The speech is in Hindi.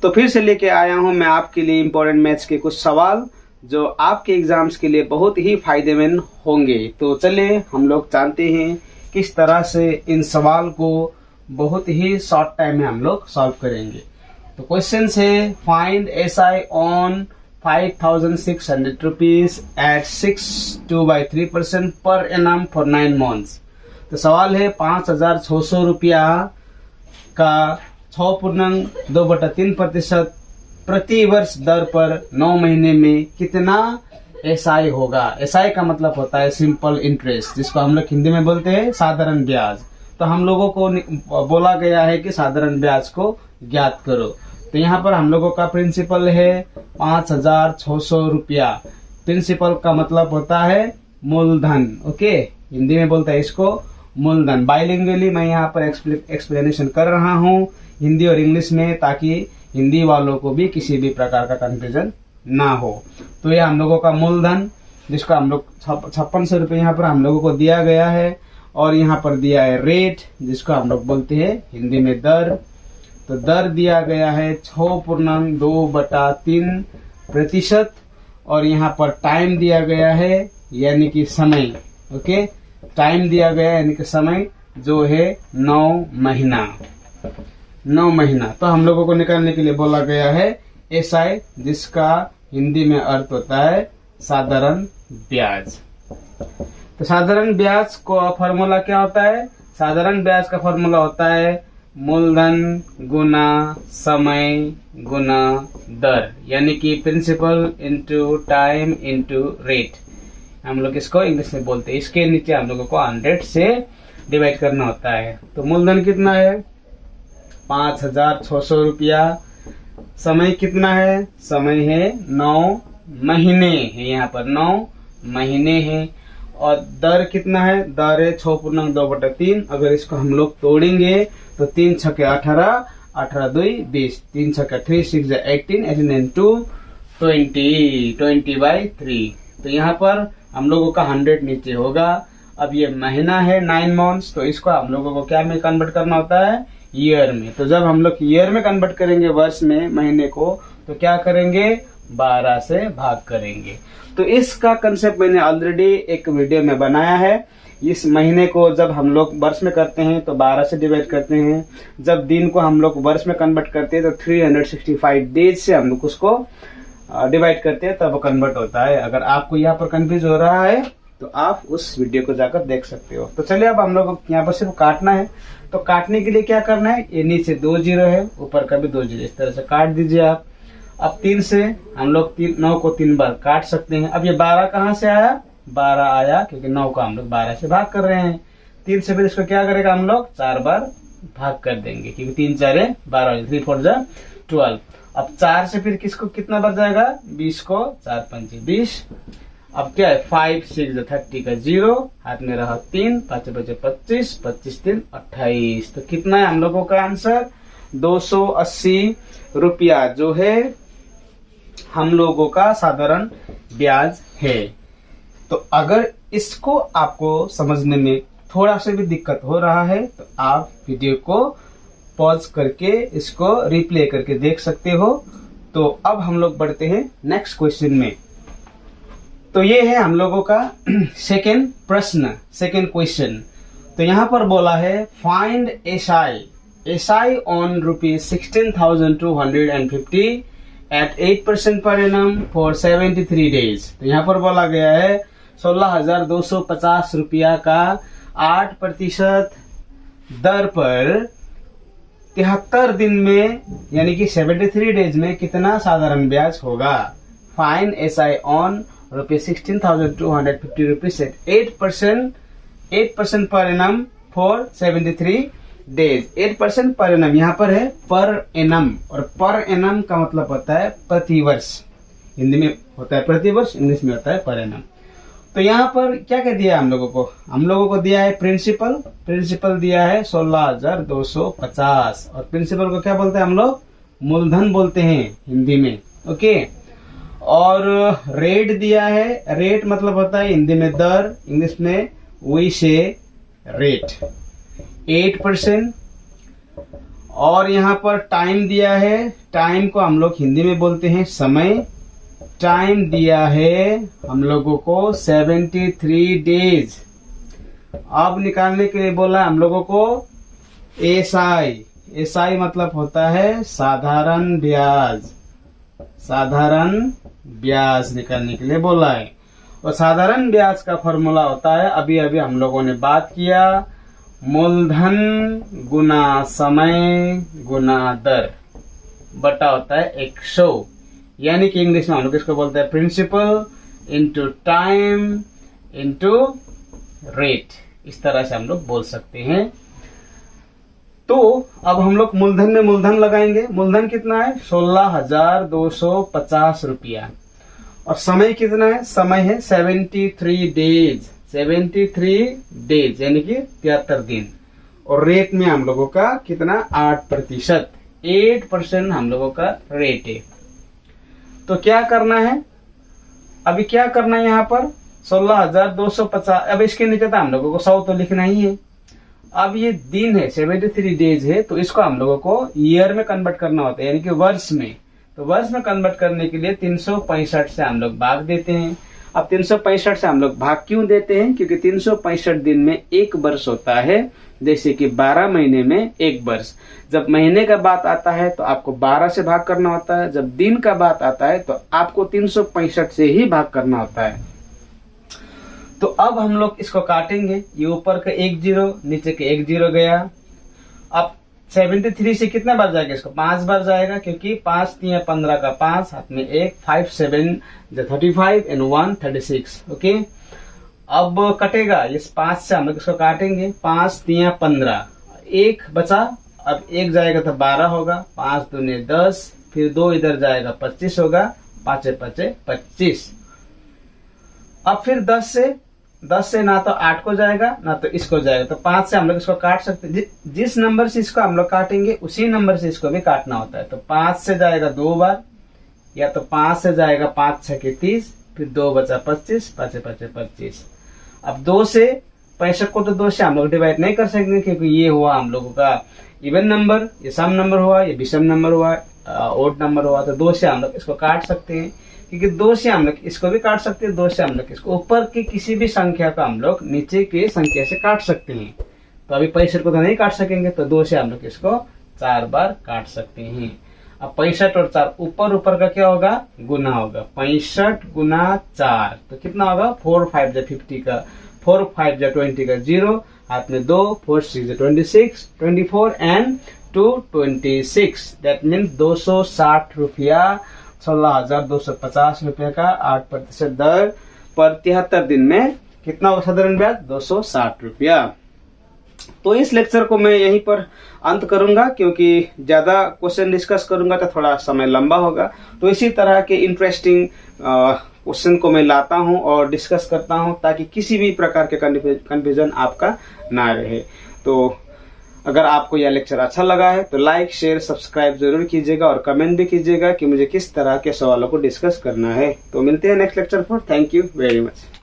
तो फिर से लेके आया हूं मैं आपके लिए इम्पोर्टेंट मैथ्स के कुछ सवाल जो आपके एग्जाम्स के लिए बहुत ही फायदेमंद होंगे। तो चलिए हम लोग जानते हैं किस तरह से इन सवाल को बहुत ही शॉर्ट टाइम में हम लोग सॉल्व करेंगे। तो क्वेश्चन है find SI on 5,600 rupees at 6.2/3% per annum for 9 months। तो सवाल है 5,600 रुपया का 6.2/3% प्रति वर्ष दर पर 9 महीने में कितना SI होगा। SI का मतलब होता है सिंपल इंटरेस्ट, जिसको हम लोग हिंदी में बोलते हैं साधारण ब्याज। तो हम लोगों को बोला गया है कि साधारण ब्याज को ज्ञात करो। तो यहाँ पर हम लोगों का प्रिंसिपल है 5,600 रुपया। प्रिंसिपल का मतलब होता है मूलधन। ओके, हिंदी में बोलते हैं इसको मूलधन। बाइलिंगुअली मैं यहाँ पर एक्सप्लेनेशन कर रहा हूँ हिंदी और इंग्लिश में, ताकि हिंदी वालों को भी किसी भी प्रकार का कंफ्यूजन ना हो। तो ये हम लोगों का मूलधन, जिसको हम लोग 5600 रुपये यहाँ पर हम लोगों को दिया गया है। और यहाँ पर दिया है रेट, जिसको हम लोग बोलते हैं हिंदी में दर। तो दर दिया गया है 6.2/3%। और यहाँ पर टाइम दिया गया है यानी कि समय। ओके, टाइम दिया गया है यानी कि समय, जो है 9 महीना। 9 महीना। तो हम लोगों को निकालने के लिए बोला गया है SI, जिसका हिंदी में अर्थ होता है साधारण ब्याज। तो साधारण ब्याज को फॉर्मूला क्या होता है। साधारण ब्याज का फॉर्मूला होता है मूलधन गुना समय गुना दर, यानी कि principal into time into rate. हम लोग इसको इंग्लिश में बोलते हैं। इसके नीचे हम लोगों को 100 से डिवाइड करना होता है। तो मूलधन कितना है 5,600 रुपया। समय कितना है, समय है 9 महीने है, यहाँ पर 9 महीने है। और दर कितना है, दर है 6.2/3। अगर इसको हम लोग तोड़ेंगे तो 3 छके 18, 18 2 20, 3 छके 3 6 18, 18 2 20, 20/3। तो यहाँ पर हम लोगों का 100 नीचे होगा। अब ये महीना है 9 months, तो इसको हम लोगों को क्या में कन्वर्ट करना होता है, ईयर में। तो जब हम लोग ईयर में कन्वर्ट करेंगे वर्ष में महीने को, तो क्या करेंगे 12 से भाग करेंगे। तो इसका कंसेप्ट मैंने ऑलरेडी एक वीडियो में बनाया है। इस महीने को जब हम लोग वर्ष में करते हैं तो 12 से डिवाइड करते हैं। जब दिन को हम लोग वर्ष में कन्वर्ट करते हैं तो 365 डेज से हम लोग उसको डिवाइड करते हैं, तब कन्वर्ट होता है। अगर आपको यहाँ पर कंफ्यूज हो रहा है तो आप उस वीडियो को जाकर देख सकते हो। तो चलिए अब हम लोग यहाँ पर सिर्फ काटना है। तो काटने के लिए क्या करना है, ये नीचे 2 0 है, ऊपर का भी 2 0, इस तरह से काट दीजिए आप। अब 3 से हम लोग 9 को 3 बार काट सकते हैं। अब ये 12 कहाँ से आया, 12 आया क्योंकि 9 को हम लोग 12 से भाग कर रहे हैं। 3 से फिर इसको क्या करेगा, हम लोग 4 बार भाग कर देंगे, क्योंकि 3 4 12, 3 4 12। अब 4 से फिर किसको कितना बच जाएगा, 20 को 4 5 20। अब क्या है 5 6 30 का 0, हाथ में रहा 3, 5 बचे 25, 25 3 28। तो कितना है हम लोगों का आंसर 280 रुपया, जो है हम लोगों का साधारण ब्याज है। तो अगर इसको आपको समझने में थोड़ा सा भी दिक्कत हो रहा है तो आप वीडियो को पॉज करके इसको रिप्ले करके देख सकते हो। तो अब हम लोग बढ़ते हैं नेक्स्ट क्वेश्चन में। तो ये है हम लोगों का सेकेंड प्रश्न, सेकेंड क्वेश्चन। तो यहाँ पर बोला है find SI on ₹16,250 eight 8% per annum for 73 days. तो यहाँ पर बोला गया है 16,250 रुपया का 8% दर पर 73 दिन में, यानी कि 73 डेज में कितना साधारण ब्याज होगा। Find SI on ₹16,250 eight 8% per annum for 73 days. 8% per annum यहाँ पर है पर एनम, और पर एनम का मतलब होता है प्रति वर्ष। हिंदी में होता है प्रति वर्ष, इंग्लिश में होता है पर एनम। तो यहाँ पर क्या क्या दिया है हम लोगों को, हम लोगों को दिया है प्रिंसिपल दिया है 16,250। और प्रिंसिपल को क्या बोलते हैं हम लोग, मूलधन बोलते हैं हिंदी में। ओके, और रेट दिया है, रेट मतलब होता है हिंदी में दर, इंग्लिश में वी से रेट 8%। और यहाँ पर टाइम दिया है, टाइम को हम लोग हिंदी में बोलते हैं समय। टाइम दिया है हम लोगों को 73 डेज। अब निकालने के लिए बोला हम लोगों को एसआई। एसआई मतलब होता है साधारण ब्याज। साधारण ब्याज निकालने के लिए बोला है। और साधारण ब्याज का फॉर्मूला होता है, अभी अभी हम लोगों ने बात किया, मूलधन गुना समय गुना दर बटा होता है 100। यानी कि इंग्लिश में हम लोग इसको बोलते हैं principal into time into rate. इस तरह से हम लोग बोल सकते हैं। तो अब हम लोग मूलधन में मूलधन लगाएंगे। मूलधन कितना है? 16,250 रुपया। और समय कितना है? समय है 73 डेज। 73 डेज यानी कि 73 दिन। और रेट में हम लोगों का कितना? 8%। 8% हम लोगों का रेट है। तो क्या करना है? अभी क्या करना है यहाँ पर? 16,250। अब इसके नीचे तो हम लोगों को 100 तो लिखना ही है। अब ये दिन है, 73 डेज है, तो इसको हम लोगों को ईयर में कन्वर्ट करना होता है, यानी कि वर्ष में। तो वर्ष में कन्वर्ट करने के लिए 365 से हम लोग भाग देते हैं। अब 365 से हम लोग भाग क्यों देते हैं? क्योंकि 365 दिन में एक वर्ष होता है। जैसे कि 12 महीने में एक वर्ष। जब महीने का बात आता है तो आपको 12 से भाग करना होता है। जब दिन का बात आता है तो आपको 365 से ही भाग करना होता है। तो अब हम लोग इसको काटेंगे। ये ऊपर का 1 0, नीचे के 1 0 गया। अब 73 से कितना बार जाएगा? इसको 5 बार जाएगा, क्योंकि 5 3 15 का 5, हाथ में 1, 5 7 35 एंड 1 36। ओके, अब कटेगा। इस 5 से हम लोग इसको काटेंगे। 5 3 15, 1 बचा। अब 1 जाएगा तो 12 होगा। 5 दूने 10, फिर 2 इधर जाएगा 25 होगा। 5 5 25। अब फिर 10 से ना तो 8 को जाएगा ना तो इसको जाएगा। तो 5 से हम लोग इसको काट सकते हैं। जिस नंबर से इसको हम लोग काटेंगे उसी नंबर से इसको भी काटना होता है। तो 5 से जाएगा 2 बार, या तो 5 से जाएगा 5 6 के 30, फिर 2 बचा 25, 5 5 25। अब 2 से 65 को तो 2 से हम लोग डिवाइड नहीं कर सकते, क्योंकि ये हुआ हम लोगों का इवन नंबर, ये सम नंबर हुआ, ये विषम नंबर हुआ, ओड नंबर हुआ। तो 2 से हम लोग इसको काट सकते हैं, क्योंकि 2 से हम लोग इसको भी काट सकते हैं। 2 से हम लोग इसको ऊपर की किसी भी संख्या का हम लोग नीचे की संख्या से काट सकते हैं। तो अभी 65 को तो नहीं काट सकेंगे, तो 2 से हम लोग इसको 4 बार काट सकते हैं। अब 65 और 4 ऊपर का क्या होगा? गुना होगा। 65 गुना 4 तो कितना होगा? 4 5 50 का 4 5 20 का 0, हाथ में 2, 4 6 26, 24 एंड 2 26। दैट मीन्स 260 रुपया, 16,250 रुपये का 8% दर पर 73 दिन में कितना होगा साधारण ब्याज? 260 रुपया। तो इस लेक्चर को मैं यहीं पर अंत करूंगा, क्योंकि ज्यादा क्वेश्चन डिस्कस करूंगा तो थोड़ा समय लंबा होगा। तो इसी तरह के इंटरेस्टिंग क्वेश्चन को मैं लाता हूं और डिस्कस करता हूं, ताकि किसी भी प्रकार के कंफ्यूजन आपका ना रहे। तो अगर आपको यह लेक्चर अच्छा लगा है तो लाइक शेयर सब्सक्राइब जरूर कीजिएगा, और कमेंट भी कीजिएगा कि मुझे किस तरह के सवालों को डिस्कस करना है। तो मिलते हैं नेक्स्ट लेक्चर पर। Thank you very much.